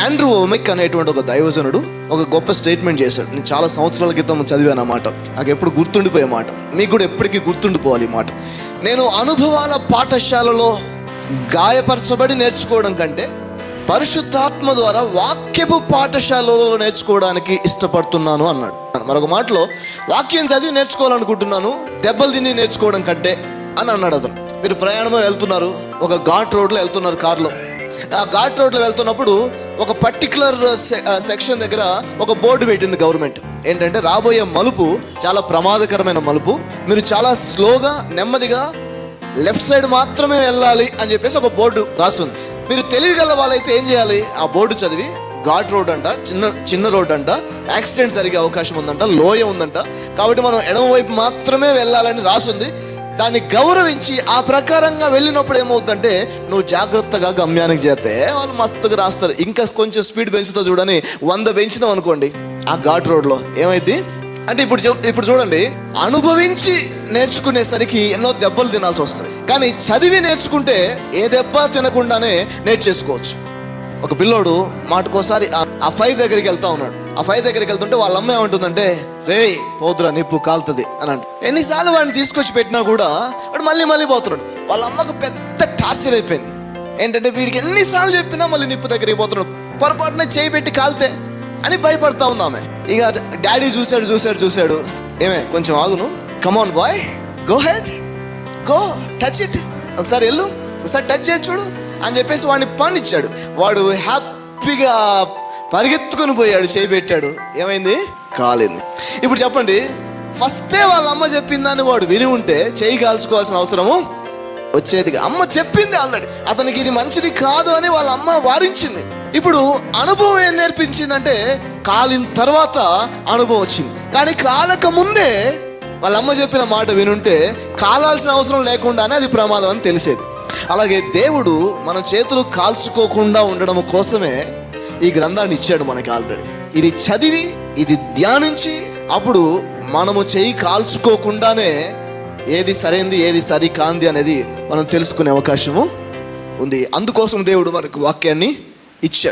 Andrew వోమిక్ అనేటువంటి ఒక దైవజనుడు ఒక గొప్ప స్టేట్మెంట్ చేశాడు. నేను చాలా సంవత్సరాల క్రితం చదివాను ఆ మాట. నాకు ఎప్పుడు గుర్తుండిపోయే మాట, మీకు కూడా ఎప్పటికీ గుర్తుండిపోవాలి ఈ మాట. నేను అనుభవాల పాఠశాలలో గాయపరచబడి నేర్చుకోవడం కంటే పరిశుద్ధాత్మ ద్వారా వాక్యపు పాఠశాలలో నేర్చుకోవడానికి ఇష్టపడుతున్నాను అన్నాడు. మరొక మాటలో, వాక్యం చదివి నేర్చుకోవాలనుకుంటున్నాను, దెబ్బలు తిని నేర్చుకోవడం కంటే అని అన్నాడు అతను. మీరు ప్రయాణంలో వెళ్తున్నారు, ఒక ఘాట్ రోడ్లో వెళ్తున్నారు కారులో. ఆ ఘాట్ రోడ్లో వెళ్తున్నప్పుడు ఒక పర్టికులర్ సెక్షన్ దగ్గర ఒక బోర్డు పెట్టింది గవర్నమెంట్. ఏంటంటే, రాబోయే మలుపు చాలా ప్రమాదకరమైన మలుపు, మీరు చాలా స్లోగా నెమ్మదిగా లెఫ్ట్ సైడ్ మాత్రమే వెళ్ళాలి అని చెప్పేసి ఒక బోర్డు రాసింది. మీరు తెలియగల వాళ్ళైతే ఏం చేయాలి, ఆ బోర్డు చదివి, ఘాట్ రోడ్ అంట, చిన్న రోడ్ అంట, యాక్సిడెంట్ జరిగే అవకాశం ఉందంట, లోయ ఉందంట, కాబట్టి మనం ఎడమవైపు మాత్రమే వెళ్ళాలని రాసుంది, దాన్ని గౌరవించి ఆ ప్రకారంగా వెళ్ళినప్పుడు ఏమవుతుందంటే, నువ్వు జాగ్రత్తగా గమ్యానికి చేరితే వాళ్ళు మస్తుగా రాస్తారు. ఇంకా కొంచెం స్పీడ్ పెంచుతో చూడని 100 పెంచినాం అనుకోండి ఆ ఘాట్ రోడ్లో ఏమైంది అంటే, ఇప్పుడు చూడండి, అనుభవించి నేర్చుకునేసరికి ఎన్నో దెబ్బలు తినాల్సి వస్తుంది. కానీ చదివి నేర్చుకుంటే ఏ దెబ్బ తినకుండానే నేర్చేసుకోవచ్చు. ఒక పిల్లోడు మాటకోసారి ఆ ఫైర్ దగ్గరికి వెళ్తా ఉన్నాడు. ఆ ఫైర్ దగ్గరికి వెళ్తుంటే వాళ్ళ అమ్మ ఏమంటుందంటే, రే పోతురా నిప్పు కాలుతుంది అని అంట. ఎన్నిసార్లు వాడిని తీసుకొచ్చి పెట్టినా కూడా వాడు మళ్ళీ పోతున్నాడు. వాళ్ళ అమ్మకు పెద్ద టార్చర్ అయిపోయింది. ఏంటంటే, వీడికి ఎన్నిసార్లు చెప్పినా మళ్ళీ నిప్పు దగ్గరికి పోతున్నాడు, పొరపాటున చేయి పెట్టి కాలితే అని భయపడతా ఉంది ఆమె. ఇక డాడీ చూశాడు, ఏమే కొంచెం ఆగును, come on boy, go ahead, go touch it, ఒకసారి వెళ్ళు, ఒకసారి టచ్ చేసి చూడు అని చెప్పేసి వాడిని పనిచ్చాడు. వాడు హ్యాపీగా పరిగెత్తుకొని పోయాడు, చేయి పెట్టాడు, ఏమైంది, కాలింది. ఇప్పుడు చెప్పండి, ఫస్టే వాళ్ళ అమ్మ చెప్పిందని వాడు విని ఉంటే చేయి కాల్చుకోవాల్సిన అవసరము వచ్చేది. అమ్మ చెప్పింది ఆల్రెడీ, అతనికి ఇది మంచిది కాదు అని వాళ్ళ అమ్మ వారించింది. ఇప్పుడు అనుభవం ఏం నేర్పించిందంటే, కాలిన తర్వాత అనుభవం వచ్చింది. కానీ కాలక ముందే వాళ్ళ అమ్మ చెప్పిన మాట వినుంటే కాలాల్సిన అవసరం లేకుండానే అది ప్రమాదం అని తెలిసేది. అలాగే దేవుడు మన చేతులు కాల్చుకోకుండా ఉండడం కోసమే ఈ గ్రంథాన్ని ఇచ్చాడు మనకి ఆల్రెడీ. ఇది చదివి, ఇది ధ్యానించి, అప్పుడు మనము చేయి కాల్చుకోకుండానే ఏది సరైంది ఏది సరి కాంది అనేది మనం తెలుసుకునే అవకాశము ఉంది. అందుకోసం దేవుడు మనకు వాక్యాన్ని ఇచ్చాడు.